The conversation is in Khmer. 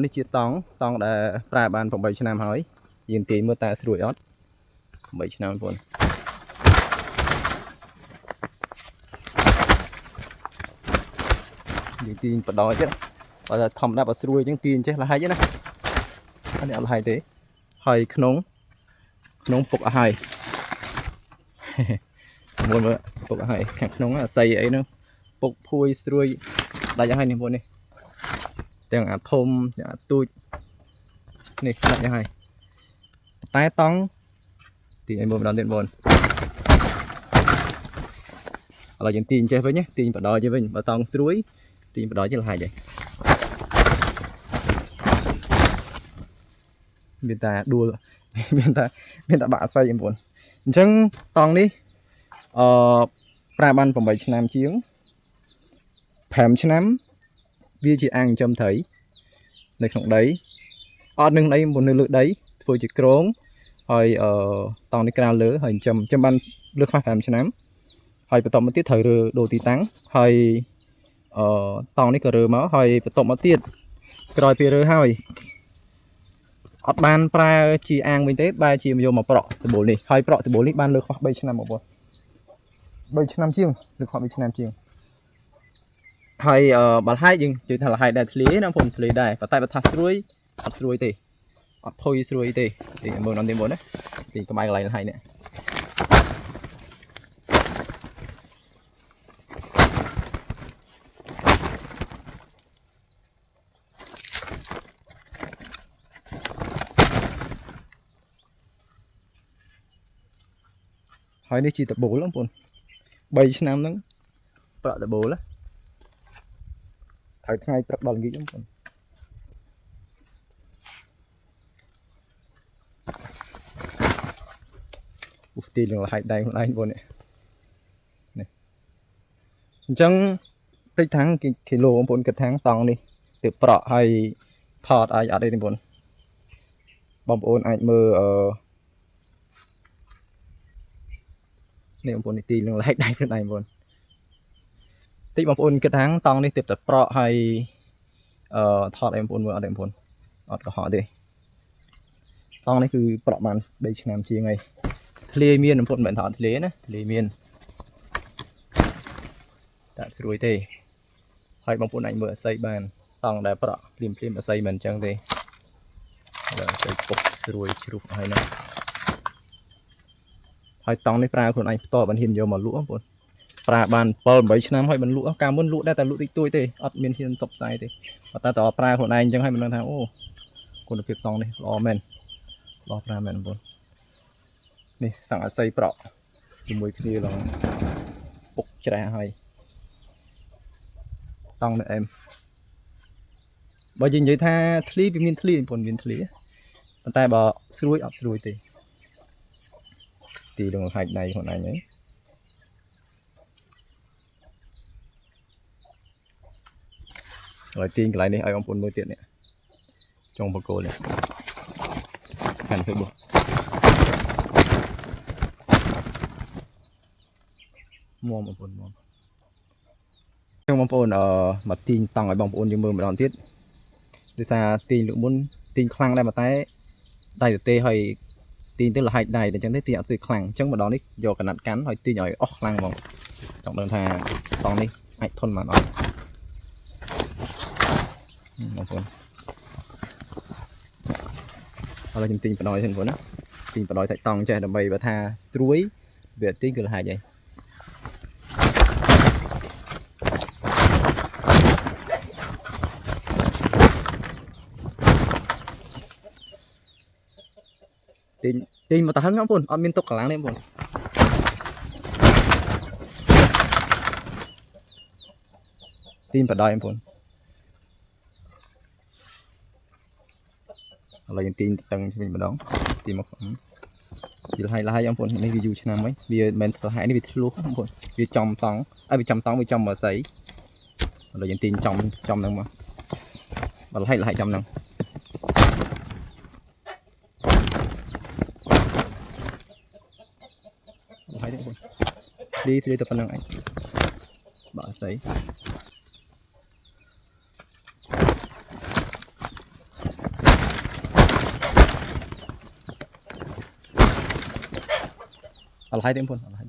នេះជាតង់ដែលប្រើបាន8ឆ្នាំហើយយើងទាញមើលតើស្រួយអត់8ឆ្នាំបងយើងទាញបដ ទៀតបើថាធម្មតាបើស្រួយអញ្ចឹងទាញចេះលះហែកណាអានេះអត់លះហែកទេហើយក្នុងពុកអស់ហើយមើលពុកអស់ហើយខាងក្នុងអាស័យអីហ្នឹងពុកភួយស្រួយដាច់អស់ហើយនេះបងនេះទាំងអាធំទាំងអាទូចនេះដាច់អស់ហើយតែតង់ទាញឲ្យមើលម្ដងទៀតបងឥឡូវយើងទាញចេះវិញណាទាញបដចេះវិញបើតង់ស្រួយទាញបដចេះលះហែកហើយមានតែដួលមានតែបាក់សៃបងអញ្ចឹងតង់នេះប្រើបាន8ឆ្នាំជាង5ឆ្នាំវាជាអាងចិញ្ចឹមត្រីនៅក្នុងដីអត់នឹងដីមកនៅលើដីធ្វើជាក្រងហើយតង់នេះក្រាលលើហើយចិញ្ចឹមបានលើខ្លះ5ឆ្នាំហើយបន្តមកទៀតត្រូវរើដូរទីតាំងហើយតង់នេះក៏រើមកហើយបន្តមកទៀតក្រោយពីរើហើយអត់បានប្រើជាអាងវិញទេបែរជាយកមកប្រក់ដបូលនេះហើយប្រក់ដបូលនេះបានលើខុស3ឆ្នាំបងប្អូន3ឆ្នាំជាងលើខុស3ឆ្នាំជាងហើយបើលហែកយើងជឿថាលហែកដែរធ្លាណាបងប្អូនធ្លាដែរប៉ុន្តែបើថាស្រួយអត់ស្រួយទេអត់ភុយស្រួយទេទីមើលដល់នេះបងណាទីក្បែរកន្លែងលហែកនេះហើយនេះជាដបូលបងប្អូន3ឆ្នាំហ្នឹងប្រក់ដបូលត្រូវថ្ងៃព្រឹកដល់ល្ងាចបងប្អូនឧបទាយលហែកដៃខ្លួនឯងបងនេះអញ្ចឹងតិចថាងគីឡូបងប្អូនគិតថាងតង់នេះទៅប្រក់ហើយថតអាចអត់ទេបងប្អូនអាចមើលនេះបងប្អូននេះទីលហែកដៃខ្លួនឯងបងតិចបងប្អូនគិតថាងតង់នេះទៅតែប្រក់ហើយថតឲ្យបងប្អូនមើលអត់ទេបងប្អូនអត់កុហកទេតង់នេះគឺប្រក់បាន3ឆ្នាំជាងហើយធ្លាយមានបងប្អូនមិនថតធ្លាយណាធ្លាយមានតែស្រួយទេហើយបងប្អូនអាចមើលអស័យបានតង់ដែលប្រក់ភ្លាមអស័យមិនអញ្ចឹងទេដល់អស័យពុកស្រួយជ្រុះហើយណាហើយតង់នេះប្រើខ្លួនឯងផ្ទាល់បានហ៊ានយកមកលក់បងប្អូនប្រើបាន7 8ឆ្នាំហើយមិនលក់កាលមុនលក់ដែរតែលក់តិចតួចទេអត់មានហ៊ានសុបផ្សាយទេប៉ុន្តែតើប្រើខ្លួនឯងអញ្ចឹងហើយមិនដឹងថាអូគុណភាពតង់នេះល្អមែនល្អប្រើមែនបងប្អូននេះសង្កអស័យប្រក់ជាមួយគ្នាឡើងពុកច្រះហើយតង់នៅអែមបើយើងនិយាយថាធ្លីវាមានធ្លីបងប្អូនមានធ្លីប៉ុន្តែបើស្រួយអត់ស្រួយទេទីលងហាច់ដៃខ្លួនឯងហ្នឹងហើយទាញកន្លែងនេះឲ្យបងប្អូនមើលទៀតនេះចុងបកគោនេះកាន់ទៅបុមុំបងប្អូនមុំចឹងបងប្អូនមកទាញតង់ឲ្យបងប្អូនយើងមើលម្ដងទៀតដោយសារទាញលើកមុនទាញខ្លាំងដែរតែដៃទទេហើយទាញទៅលហែកដៃអញ្ចឹងទេទាញអត់ស្អីខ្លាំងអញ្ចឹងម្ដងនេះយកកណាត់កាន់ហើយទាញឲ្យអស់ខ្លាំងហ្មងចង់ដឹងថាតង់នេះអាចធន់បានអត់បងប្អូនឥឡូវខ្ញុំទាញបដ សិនបងប្អូនណាទាញបដសាច់តង់ចេះដើម្បីបើថាស្រួយវាទាញគឺលហែកហើយទាញមកតាហឹងបងប្អូនអត់មានទុកកន្លងទេបងប្អូនទាញបដបងប្អូនឥឡូវយើងទាញតឹងវិញម្ដងទាញមកវាលហើយបងប្អូននេះវាយូរឆ្នាំហើយវាមិនមែនធ្វើហែនេះវាធ្លុះបងប្អូនវាចំតង់ហើយវាចំតង់វាចំមកស្អីឥឡូវយើងទាញចំហ្នឹងមកបើលហើយចំហ្នឹងហើយបងប្អូនធ្លាយទៅប៉ុណ្្នឹងឯងបើស្អី អត់ហើយទេបងប្អូនអត់ហើយ